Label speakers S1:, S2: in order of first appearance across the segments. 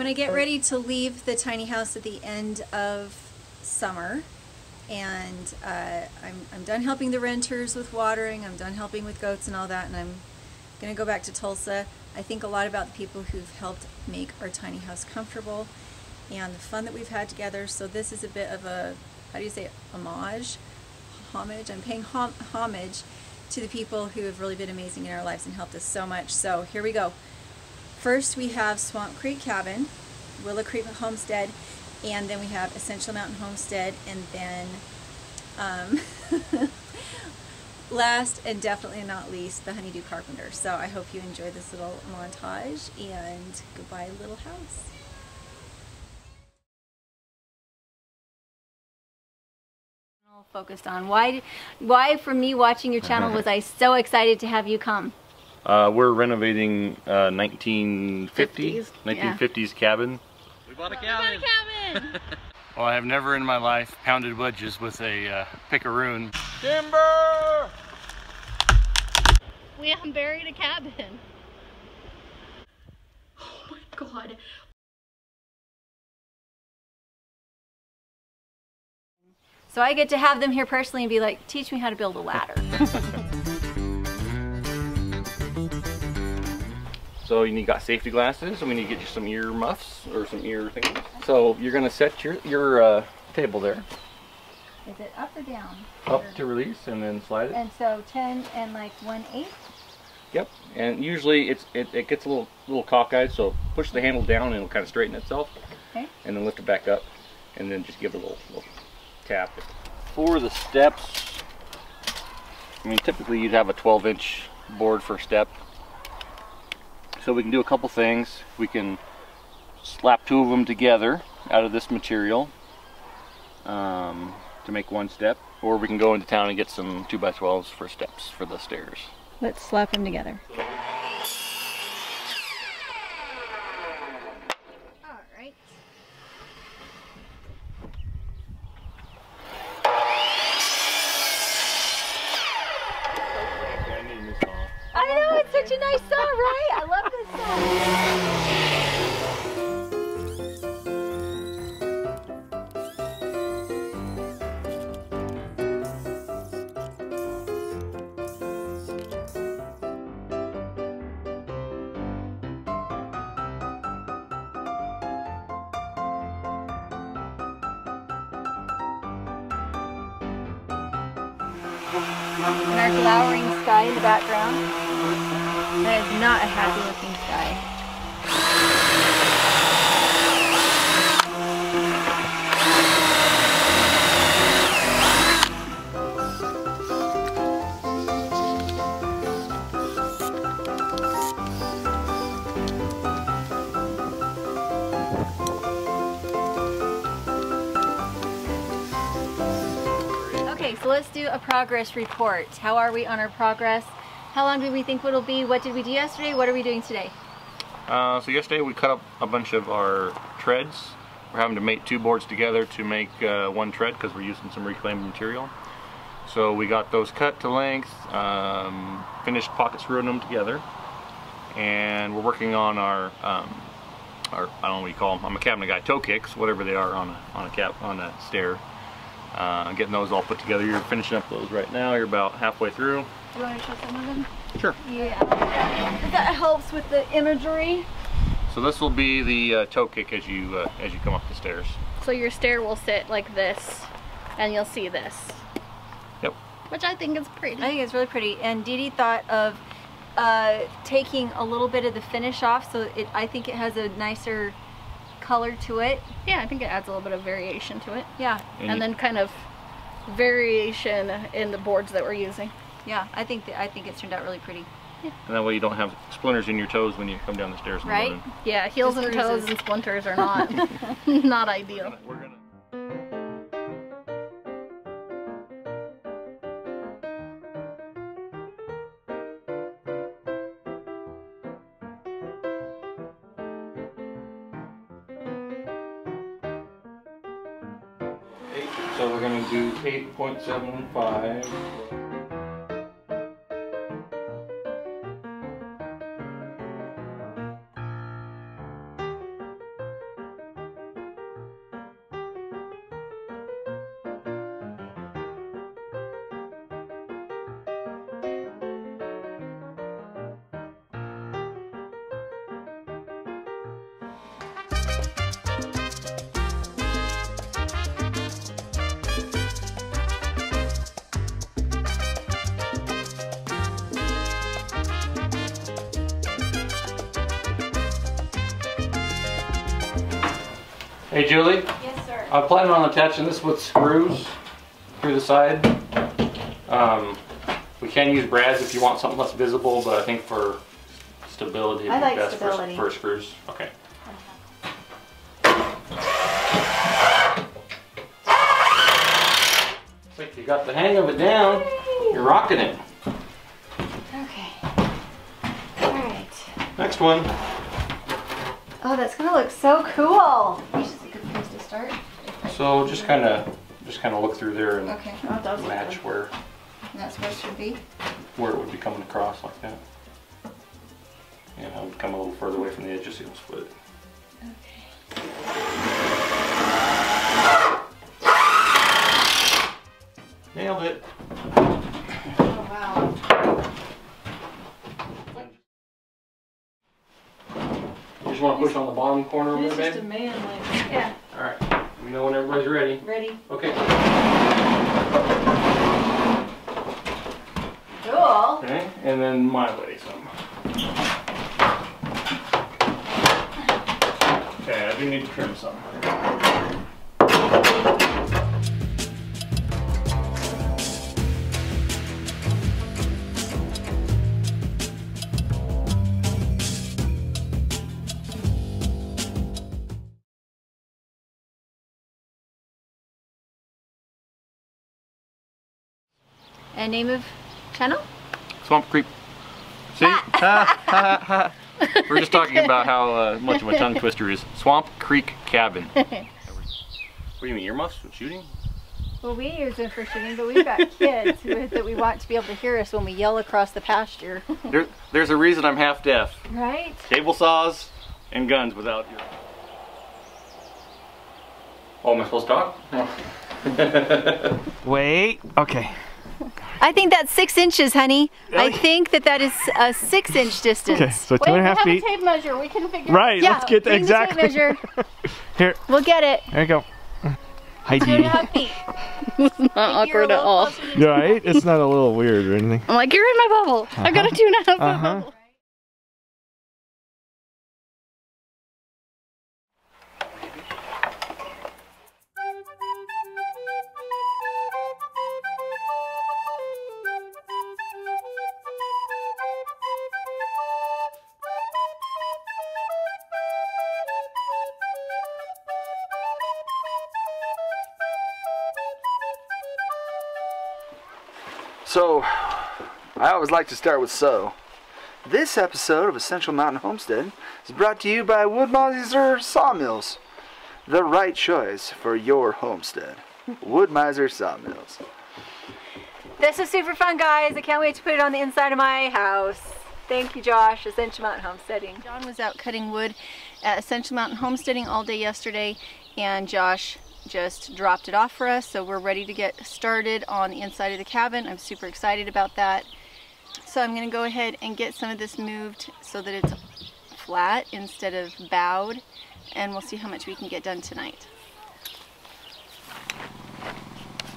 S1: when I get ready to leave the tiny house at the end of summer, and I'm done helping the renters with watering, I'm done helping with goats and all that, and I'm going to go back to Tulsa. I think a lot about the people who've helped make our tiny house comfortable and the fun that we've had together. So this is a bit of a, how do you say it, homage? I'm paying homage to the people who have really been amazing in our lives and helped us so much. So here we go. First we have Swamp Creek Cabin, Willow Creek Homestead, and then we have Essential Mountain Homestead, and then last and definitely not least, the Honeydew Carpenter. So I hope you enjoy this little montage, and goodbye little house. Focused on why from me watching your channel was I so excited to have you come.
S2: We're renovating 1950s cabin. We bought a cabin. Well, I have never in my life pounded wedges with a picaroon. Timber!
S3: We unburied a cabin.
S1: Oh my God. So I get to have them here personally and be like, teach me how to build a ladder.
S2: So you got safety glasses, and we need to get you some ear muffs or some ear things. So you're gonna set your table there.
S1: Is it up or down?
S2: Up to release, and then slide it.
S1: And so 10 and like 1/8?
S2: Yep. And usually it gets a little cockeyed, so push the handle down and it'll kind of straighten itself. Okay. And then lift it back up, and then just give it a little tap. For the steps, I mean, typically you'd have a 12-inch board for a step. So we can do a couple things. We can slap 2 of them together out of this material to make one step, or we can go into town and get some 2x12s for steps for the stairs.
S1: Let's slap them together. I know, it's such a nice song, right? I love this song. And our glowering sky in the background. That is not a happy looking sky. Okay, so let's do a progress report. How are we on our progress? How long do we think it'll be? What did we do yesterday? What are we doing today?
S2: So yesterday we cut up a bunch of our treads. We're having to mate 2 boards together to make one tread because we're using some reclaimed material. So we got those cut to length, finished pocket screwing them together, and we're working on our I don't know what you call them. I'm a cabinet guy. Toe kicks, whatever they are on a stair. Getting those all put together. You're finishing up those right now. You're about halfway through.
S1: You want to show some of them?
S2: Sure.
S1: Yeah. That helps with the imagery.
S2: So this will be the toe kick as you come up the stairs.
S3: So your stair will sit like this, and you'll see this.
S2: Yep.
S3: Which I think is pretty.
S1: I think it's really pretty. And Dee Dee thought of taking a little bit of the finish off, so I think it has a nicer color to it.
S3: Yeah, I think it adds a little bit of variation to it.
S1: Yeah.
S3: And then kind of variation in the boards that we're using.
S1: Yeah, I think it turned out really pretty.
S3: Yeah.
S2: And that way you don't have splinters in your toes when you come down the stairs in the morning.
S3: Yeah, heels and toes and splinters are not not ideal.
S2: We're gonna So we're going to do 8.75. Hey Julie?
S3: Yes, sir.
S2: I'm planning on attaching this with screws through the side. We can use brads if you want something less visible, but I think for stability it'd be best for screws. Okay. Looks like you got the hang of it down. You're rocking it.
S1: Okay. Alright.
S2: Next one.
S1: Oh, that's gonna look so cool. This is a good place to start.
S2: So just kind of look through there and
S1: Okay.
S2: match where
S1: That's where it should be.
S2: Where it would be coming across like that. And I would come a little further away from the edge just so you don't split it.
S1: Okay.
S2: Nailed it.
S1: Oh wow.
S2: You just want to push on the bottom corner over there, babe?
S3: Just a man, like, yeah.
S2: Alright. Let me know when everybody's ready.
S3: Ready.
S2: Okay.
S1: Cool.
S2: Okay, and then my way some. Okay, I do need to trim some.
S1: And name of channel?
S2: Swamp Creek. See? We're just talking about how much of a tongue twister is. Swamp Creek Cabin. What do you mean, earmuffs with shooting?
S1: Well, we use them for shooting, but we've got kids that we want to be able to hear us when we yell across the pasture.
S2: There's a reason I'm half deaf.
S1: Right?
S2: Table saws and guns without ear. Oh, am I supposed to talk?
S4: Wait. Okay.
S1: I think that's 6 inches, honey. I think that is a 6-inch distance.
S4: Okay, so
S3: Wait,
S4: 2.5
S3: we have
S4: feet.
S3: a tape measure. We can figure
S4: Right,
S1: Yeah,
S4: let's get the
S1: bring
S4: exact
S1: the tape measure.
S4: Here,
S1: We'll get it.
S4: there you go. Hi, Dee.
S1: 2.5 feet.
S3: It's not awkward at all.
S4: You alright? It's not a little weird or anything.
S3: I'm like, you're in my bubble. I got a 2.5 foot bubble.
S5: So, I always like to start with so. This episode of Essential Mountain Homestead is brought to you by Wood-Mizer Sawmills. The right choice for your homestead. Wood-Mizer Sawmills.
S1: This is super fun, guys. I can't wait to put it on the inside of my house. Thank you, Josh. Essential Mountain Homesteading. John was out cutting wood at Essential Mountain Homesteading all day yesterday, and Josh just dropped it off for us, so we're ready to get started on the inside of the cabin. I'm super excited about that. So I'm going to go ahead and get some of this moved so that it's flat instead of bowed, and we'll see how much we can get done tonight.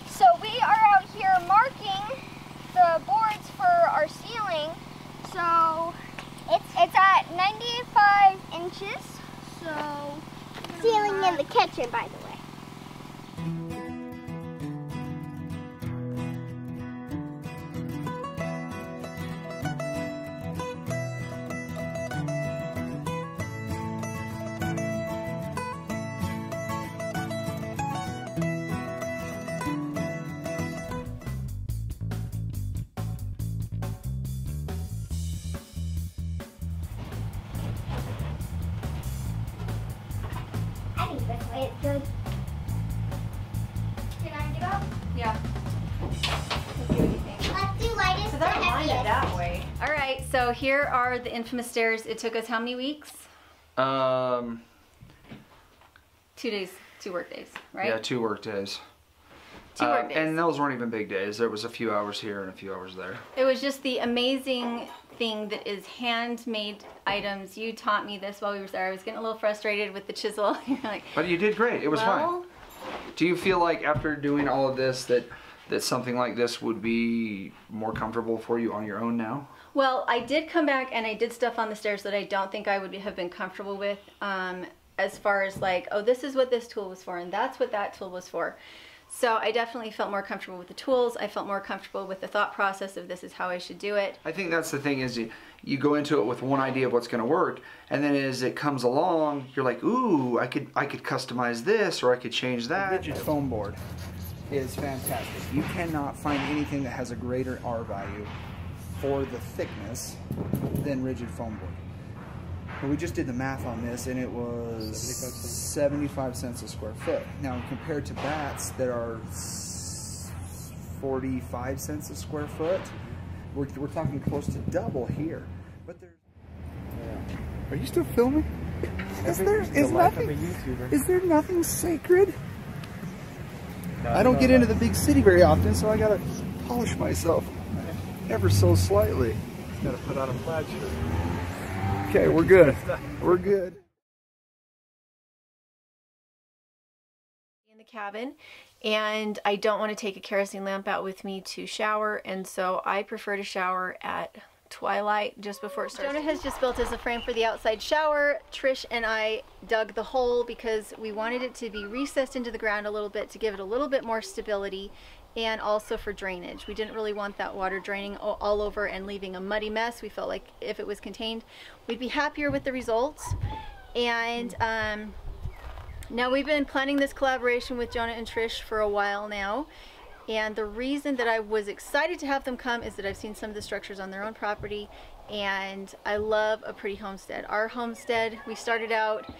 S6: So we are out here marking the boards for our ceiling. So it's at 95 inches. So ceiling in the kitchen, by the way. I think this way it's good. Can I get up?
S1: Yeah. Let's see what you think.
S6: Let's do lightest to heaviest.
S1: that way. All right, so here are the infamous stairs. It took us how many weeks?
S5: 2
S1: 2 days, 2 work days, right?
S5: Yeah, 2 work days.
S1: 2 work days.
S5: And those weren't even big days. There was a few hours here and a few hours there.
S1: It was just the amazing thing that is handmade items. You taught me this while we were there. I was getting a little frustrated with the chisel. You're like,
S5: But you did great. It was fine. Do you feel like after doing all of this that something like this would be more comfortable for you on your own now?
S1: well, I did come back and I did stuff on the stairs that I don't think I would have been comfortable with. as far as like, oh, this is what this tool was for and that's what that tool was for. So I definitely felt more comfortable with the tools. I felt more comfortable with the thought process of this is how I should do it.
S5: I think that's the thing, is you go into it with one idea of what's going to work, and then as it comes along, you're like, ooh, I could customize this, or I could change that.
S7: The rigid foam board is fantastic. You cannot find anything that has a greater R value for the thickness than rigid foam board. But we just did the math on this, and it was 75 cents a square foot. Now, compared to bats that are 45 cents a square foot, we're talking close to double here. But there's... Are you still filming? Is there nothing sacred? I don't get into the big city very often, so I gotta polish myself ever so slightly.
S4: Gotta put on a plaid shirt.
S7: Okay, we're good. We're good.
S1: In the cabin, and I don't want to take a kerosene lamp out with me to shower, and so I prefer to shower at twilight just before it starts. Jonah has just built us a frame for the outside shower. Trish and I dug the hole because we wanted it to be recessed into the ground a little bit to give it a little bit more stability, and also for drainage. We didn't really want that water draining all over and leaving a muddy mess. We felt like if it was contained, we'd be happier with the results. And now we've been planning this collaboration with Jonah and Trish for a while now. And the reason that I was excited to have them come is that I've seen some of the structures on their own property, and I love a pretty homestead. Our homestead, we started out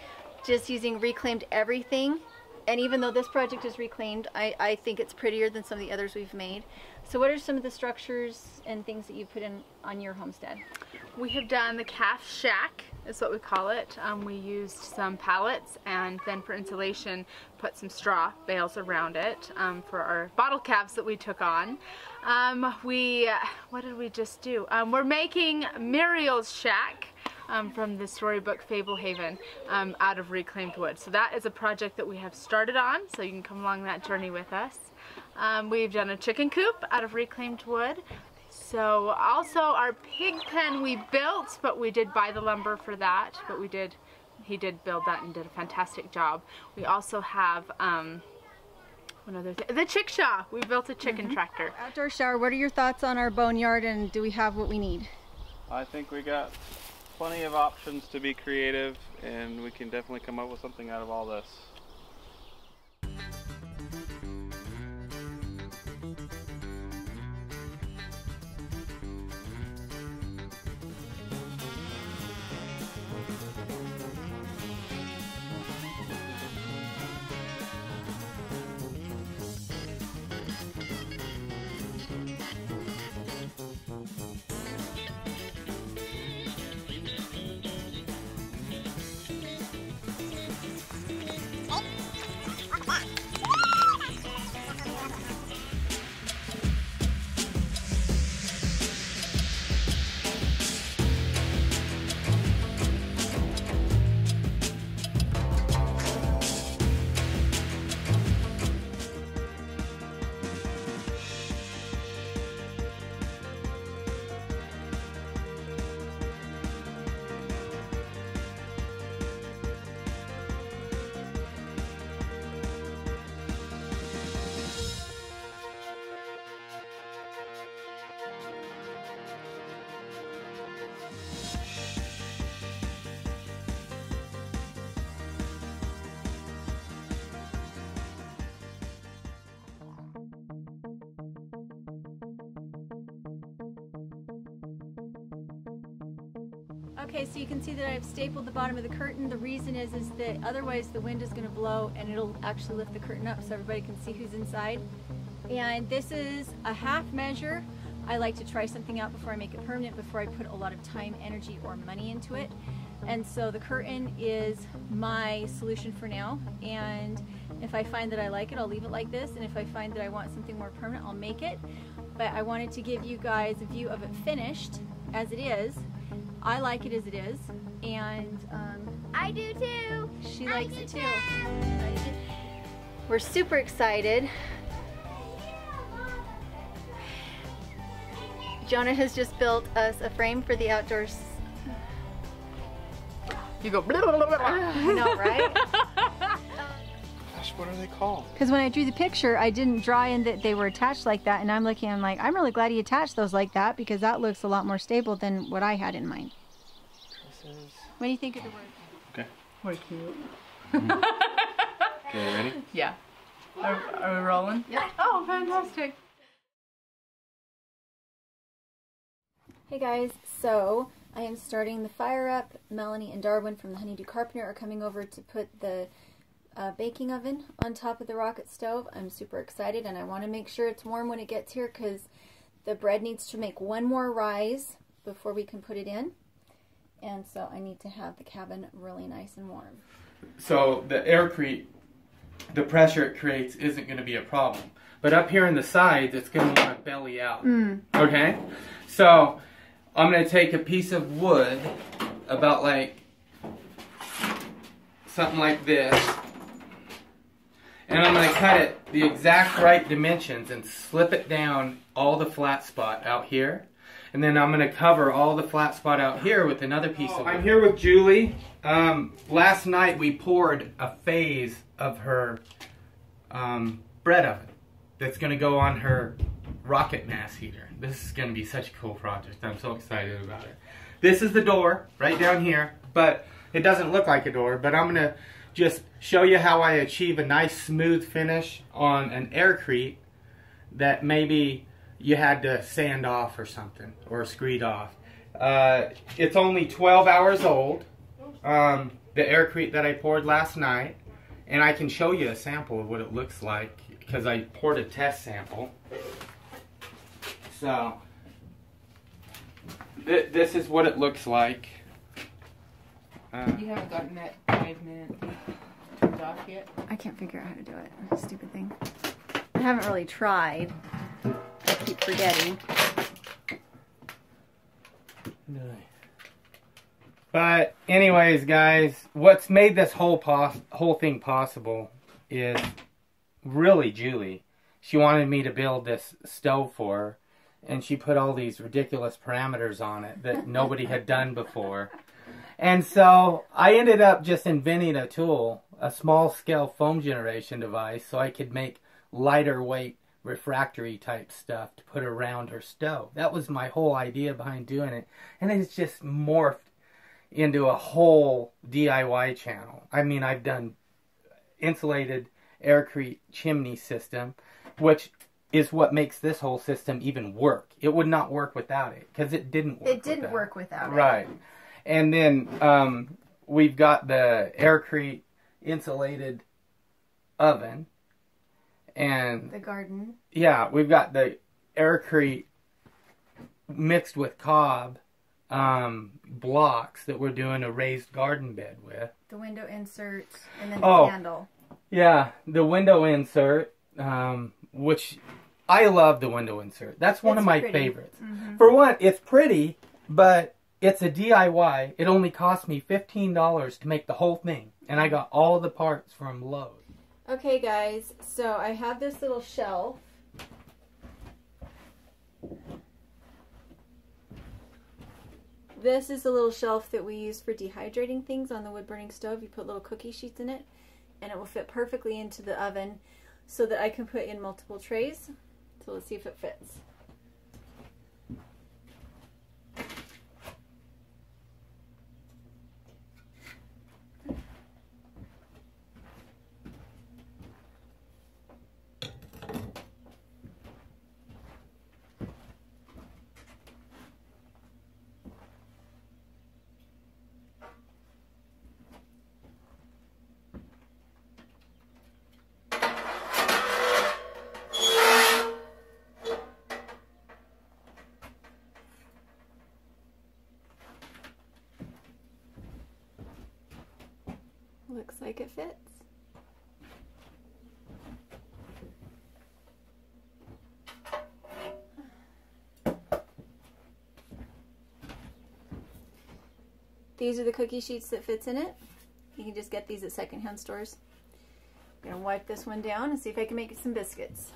S1: just using reclaimed everything. And even though this project is reclaimed, I think it's prettier than some of the others we've made. So what are some of the structures and things that you put in on your homestead?
S8: We have done the calf shack, is what we call it. We used some pallets, and then for insulation put some straw bales around it for our bottle calves that we took on. What did we just do? We're making Muriel's shack. From the storybook Fablehaven out of reclaimed wood. So that is a project that we have started on, so you can come along that journey with us. We've done a chicken coop out of reclaimed wood. So also our pig pen we built, but we did buy the lumber for that, but he did build that and did a fantastic job. We also have one other thing, the chickshaw. We built a chicken tractor.
S1: Outdoor shower, what are your thoughts on our boneyard, and do we have what we need?
S9: I think we got plenty of options to be creative, and we can definitely come up with something out of all this.
S1: Okay, so you can see that I've stapled the bottom of the curtain. The reason is that otherwise the wind is going to blow and it'll actually lift the curtain up so everybody can see who's inside. And this is a half measure. I like to try something out before I make it permanent, before I put a lot of time, energy, or money into it. And so the curtain is my solution for now. And if I find that I like it, I'll leave it like this. And if I find that I want something more permanent, I'll make it. But I wanted to give you guys a view of it finished as it is. I like it as it is, and
S6: I do too.
S1: She likes it too. We're super excited. Jonah has just built us a frame for the outdoors.
S8: You go. Blah, blah, blah, blah.
S1: I know, right?
S4: Gosh, what are they called?
S1: Because when I drew the picture, I didn't draw in that they were attached like that, and I'm looking, I'm like, I'm really glad he attached those like that, because that looks a lot more stable than what I had in mind. What do you think of the word?
S2: Okay.
S8: We're cute.
S2: Okay, ready?
S8: Yeah. Are we rolling?
S1: Yeah.
S8: Oh, fantastic.
S1: Hey guys, so I am starting the fire up. Melanie and Darwin from the Honeydew Carpenter are coming over to put the baking oven on top of the rocket stove. I'm super excited, and I want to make sure it's warm when it gets here because the bread needs to make one more rise before we can put it in. And so I need to have the cabin really nice and warm.
S10: So the Aircrete, the pressure it creates isn't going to be a problem. But up here in the sides, it's going to want to belly out. Okay? So I'm going to take a piece of wood, about like something like this, and I'm going to cut it the exact right dimensions and slip it down all the flat spot out here. And then I'm going to cover all the flat spot out here with another piece of wood. I'm here with Julie. Last night we poured a phase of her bread oven that's going to go on her rocket mass heater. This is going to be such a cool project. I'm so excited about it. This is the door right down here, but it doesn't look like a door. But I'm going to just show you how I achieve a nice smooth finish on an Aircrete that maybe you had to sand off or something, or screed off. It's only 12 hours old, the Aircrete that I poured last night, and I can show you a sample of what it looks like because I poured a test sample. So this is what it looks like.
S8: You haven't gotten that 5-minute turned off yet?
S1: I can't figure out how to do it. Stupid thing. I haven't really tried. I keep forgetting.
S10: But anyways, guys, what's made this whole thing possible is really Julie. She wanted me to build this stove for her, and she put all these ridiculous parameters on it that nobody had done before. And so I ended up just inventing a tool, a small scale foam generation device, so I could make lighter weight refractory type stuff to put around her stove. That was my whole idea behind doing it, and it's just morphed into a whole DIY channel. I mean, I've done insulated Aircrete chimney system, which is what makes this whole system even work. It would not work without it, because it didn't work.
S1: It didn't work without it.
S10: Right. And then we've got the Aircrete insulated oven. And
S1: the garden. Yeah,
S10: we've got the Aircrete mixed with cob blocks that we're doing a raised garden bed with.
S1: The window insert and then the candle.
S10: Yeah, the window insert, which I love the window insert. That's one of my favorites. For one, it's pretty, but it's a DIY. It only cost me $15 to make the whole thing, and I got all the parts from Lowe's.
S1: Okay guys, so I have this little shelf. This is a little shelf that we use for dehydrating things on the wood burning stove. You put little cookie sheets in it and it will fit perfectly into the oven so that I can put in multiple trays. So let's see if it fits. Looks like it fits. These are the cookie sheets that fits in it. You can just get these at secondhand stores. I'm gonna wipe this one down and see if I can make some biscuits.